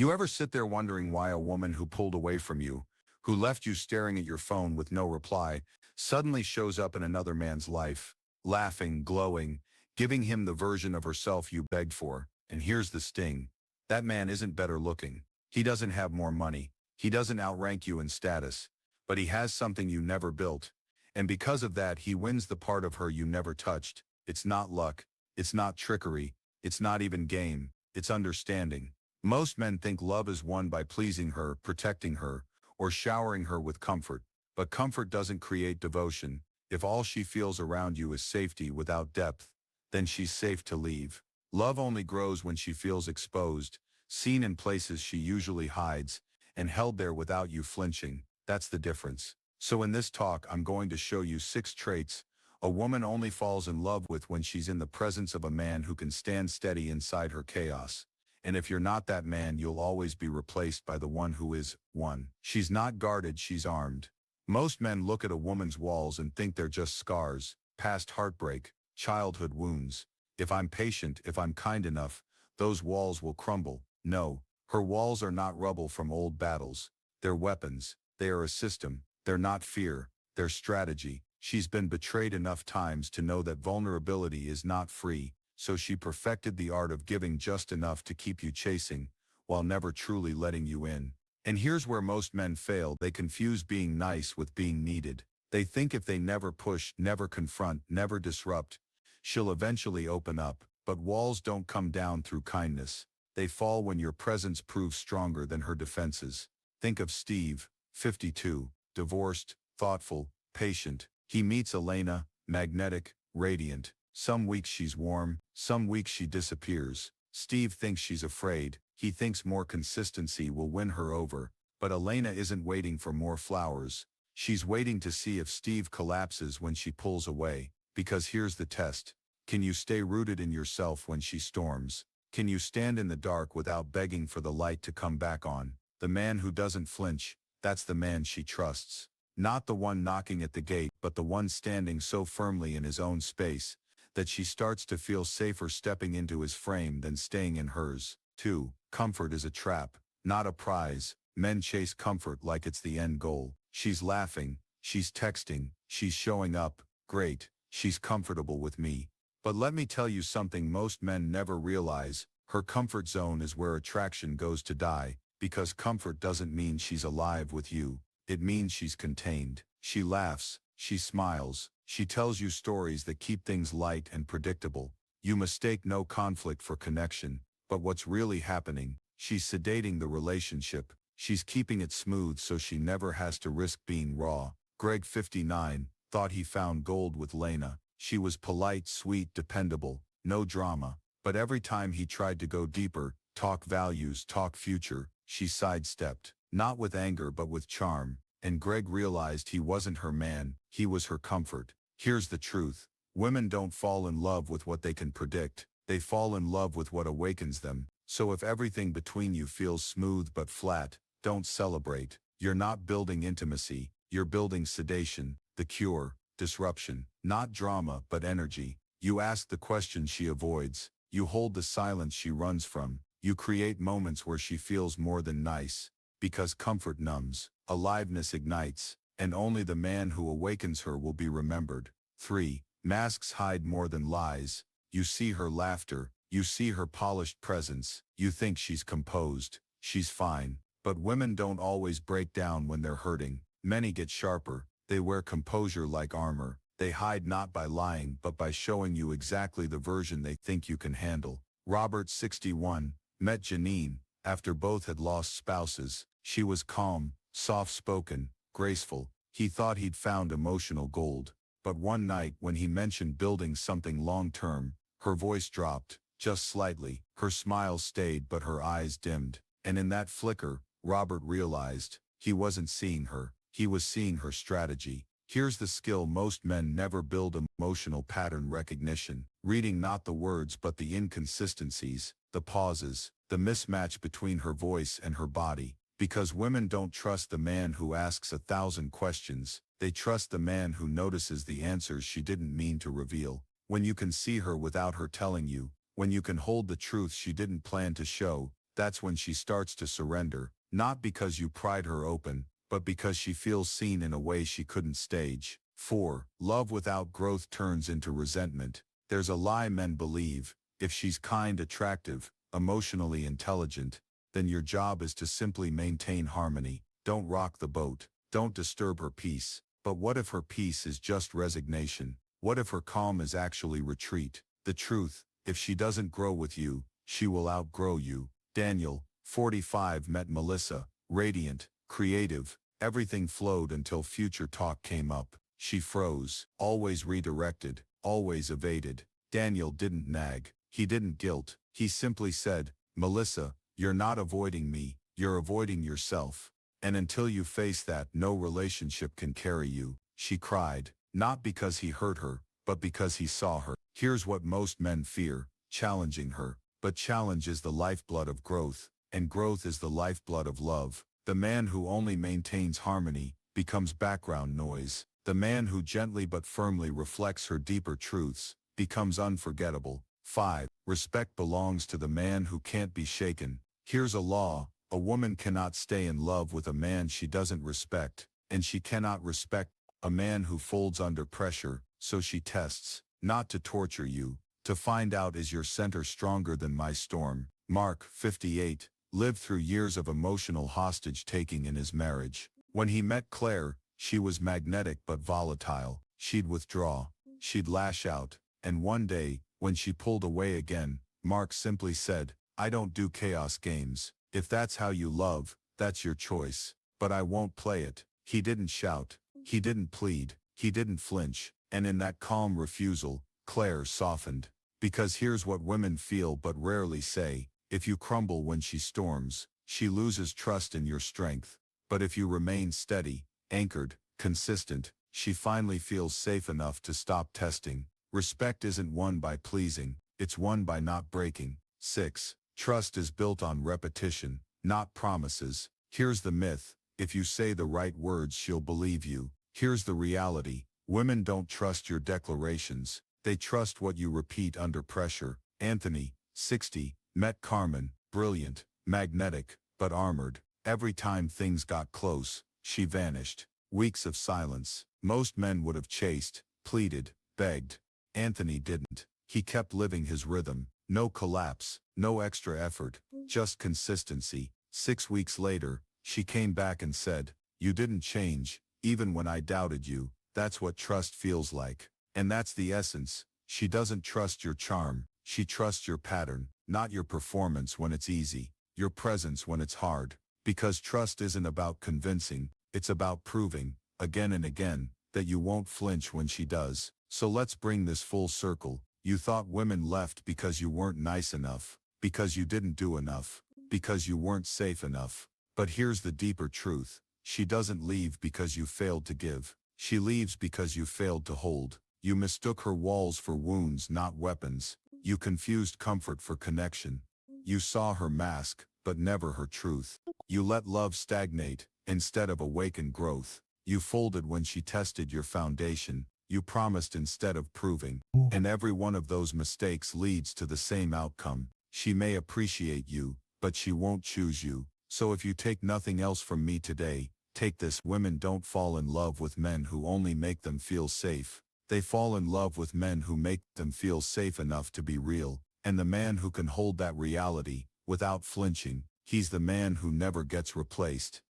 You ever sit there wondering why a woman who pulled away from you, who left you staring at your phone with no reply, suddenly shows up in another man's life, laughing, glowing, giving him the version of herself you begged for? And here's the sting. That man isn't better looking. He doesn't have more money. He doesn't outrank you in status. But he has something you never built. And because of that, he wins the part of her you never touched. It's not luck. It's not trickery. It's not even game. It's understanding. Most men think love is won by pleasing her, protecting her, or showering her with comfort. But comfort doesn't create devotion. If all she feels around you is safety without depth, then she's safe to leave. Love only grows when she feels exposed, seen in places she usually hides, and held there without you flinching. That's the difference. So in this talk, I'm going to show you 6 traits a woman only falls in love with when she's in the presence of a man who can stand steady inside her chaos. And if you're not that man, you'll always be replaced by the one who is. 1. She's not guarded, she's armed. Most men look at a woman's walls and think they're just scars, past heartbreak, childhood wounds. If I'm patient, if I'm kind enough, those walls will crumble. No, her walls are not rubble from old battles. They're weapons. They are a system. They're not fear. They're strategy. She's been betrayed enough times to know that vulnerability is not free, so she perfected the art of giving just enough to keep you chasing, while never truly letting you in. And here's where most men fail. They confuse being nice with being needed. They think if they never push, never confront, never disrupt, she'll eventually open up. But walls don't come down through kindness. They fall when your presence proves stronger than her defenses. Think of Steve, 52, divorced, thoughtful, patient. He meets Elena, magnetic, radiant. Some weeks she's warm, some weeks she disappears. Steve thinks she's afraid. He thinks more consistency will win her over. But Elena isn't waiting for more flowers. She's waiting to see if Steve collapses when she pulls away. Because here's the test. Can you stay rooted in yourself when she storms? Can you stand in the dark without begging for the light to come back on? The man who doesn't flinch, that's the man she trusts. Not the one knocking at the gate, but the one standing so firmly in his own space that she starts to feel safer stepping into his frame than staying in hers. 2. Comfort is a trap, not a prize. Men chase comfort like it's the end goal. She's laughing, she's texting, she's showing up. Great, she's comfortable with me. But let me tell you something most men never realize. Her comfort zone is where attraction goes to die, because comfort doesn't mean she's alive with you. It means she's contained. She laughs, she smiles, she tells you stories that keep things light and predictable. You mistake no conflict for connection, but what's really happening? She's sedating the relationship. She's keeping it smooth so she never has to risk being raw. Greg, 59, thought he found gold with Lena. She was polite, sweet, dependable, no drama. But every time he tried to go deeper, talk values, talk future, she sidestepped. Not with anger but with charm. And Greg realized he wasn't her man, he was her comfort. Here's the truth. Women don't fall in love with what they can predict. They fall in love with what awakens them. So if everything between you feels smooth but flat, don't celebrate. You're not building intimacy, you're building sedation, the cure, disruption. Not drama but energy. You ask the question she avoids. You hold the silence she runs from. You create moments where she feels more than nice. Because comfort numbs, aliveness ignites, and only the man who awakens her will be remembered. 3. Masks hide more than lies. You see her laughter, you see her polished presence, you think she's composed, she's fine. But women don't always break down when they're hurting. Many get sharper, they wear composure like armor. They hide not by lying but by showing you exactly the version they think you can handle. Robert, 61, met Janine. After both had lost spouses, she was calm, soft-spoken, graceful. He thought he'd found emotional gold. But one night when he mentioned building something long-term, her voice dropped, just slightly. Her smile stayed but her eyes dimmed. And in that flicker, Robert realized, he wasn't seeing her, he was seeing her strategy. Here's the skill most men never build: emotional pattern recognition. Reading not the words but the inconsistencies, the pauses, the mismatch between her voice and her body. Because women don't trust the man who asks 1,000 questions, they trust the man who notices the answers she didn't mean to reveal. When you can see her without her telling you, when you can hold the truth she didn't plan to show, That's when she starts to surrender, not because you pried her open, but because she feels seen in a way she couldn't stage. 4. Love without growth turns into resentment. There's a lie men believe: if she's kind, attractive, emotionally intelligent, then your job is to simply maintain harmony. Don't rock the boat. Don't disturb her peace. But what if her peace is just resignation? What if her calm is actually retreat? The truth: if she doesn't grow with you, she will outgrow you. Daniel, 45, met Melissa, radiant, creative. Everything flowed until future talk came up. She froze, always redirected, always evaded. Daniel didn't nag. He didn't guilt. He simply said, "Melissa, you're not avoiding me, you're avoiding yourself. And until you face that, no relationship can carry you." She cried, not because he hurt her, but because he saw her. Here's what most men fear: challenging her. But challenge is the lifeblood of growth, and growth is the lifeblood of love. The man who only maintains harmony becomes background noise. The man who gently but firmly reflects her deeper truths becomes unforgettable. 5. Respect belongs to the man who can't be shaken. Here's a law: a woman cannot stay in love with a man she doesn't respect, and she cannot respect a man who folds under pressure. So she tests, not to torture you, to find out, is your center stronger than my storm? Mark, 58, lived through years of emotional hostage-taking in his marriage. When he met Claire, she was magnetic but volatile. She'd withdraw, she'd lash out, and one day, when she pulled away again, Mark simply said, "I don't do chaos games. If that's how you love, that's your choice. But I won't play it." He didn't shout, he didn't plead, he didn't flinch, and in that calm refusal, Claire softened. Because here's what women feel but rarely say: if you crumble when she storms, she loses trust in your strength. But if you remain steady, anchored, consistent, she finally feels safe enough to stop testing. Respect isn't won by pleasing, it's won by not breaking. 6. Trust is built on repetition, not promises. Here's the myth: if you say the right words, she'll believe you. Here's the reality: women don't trust your declarations, they trust what you repeat under pressure. Anthony, 60, met Carmen, brilliant, magnetic, but armored. Every time things got close, she vanished. Weeks of silence. Most men would have chased, pleaded, begged. Anthony didn't. He kept living his rhythm. No collapse, no extra effort, just consistency. 6 weeks later, she came back and said, "You didn't change, even when I doubted you." That's what trust feels like. And that's the essence. She doesn't trust your charm, she trusts your pattern, not your performance when it's easy, your presence when it's hard. Because trust isn't about convincing, it's about proving, again and again, that you won't flinch when she does. So let's bring this full circle. You thought women left because you weren't nice enough, because you didn't do enough, because you weren't safe enough. But here's the deeper truth: she doesn't leave because you failed to give. She leaves because you failed to hold. You mistook her walls for wounds, not weapons. You confused comfort for connection. You saw her mask, but never her truth. You let love stagnate, instead of awaken growth. You folded when she tested your foundation. You promised instead of proving. And every one of those mistakes leads to the same outcome. She may appreciate you, but she won't choose you. So if you take nothing else from me today, take this: women don't fall in love with men who only make them feel safe. They fall in love with men who make them feel safe enough to be real. And the man who can hold that reality, without flinching, he's the man who never gets replaced.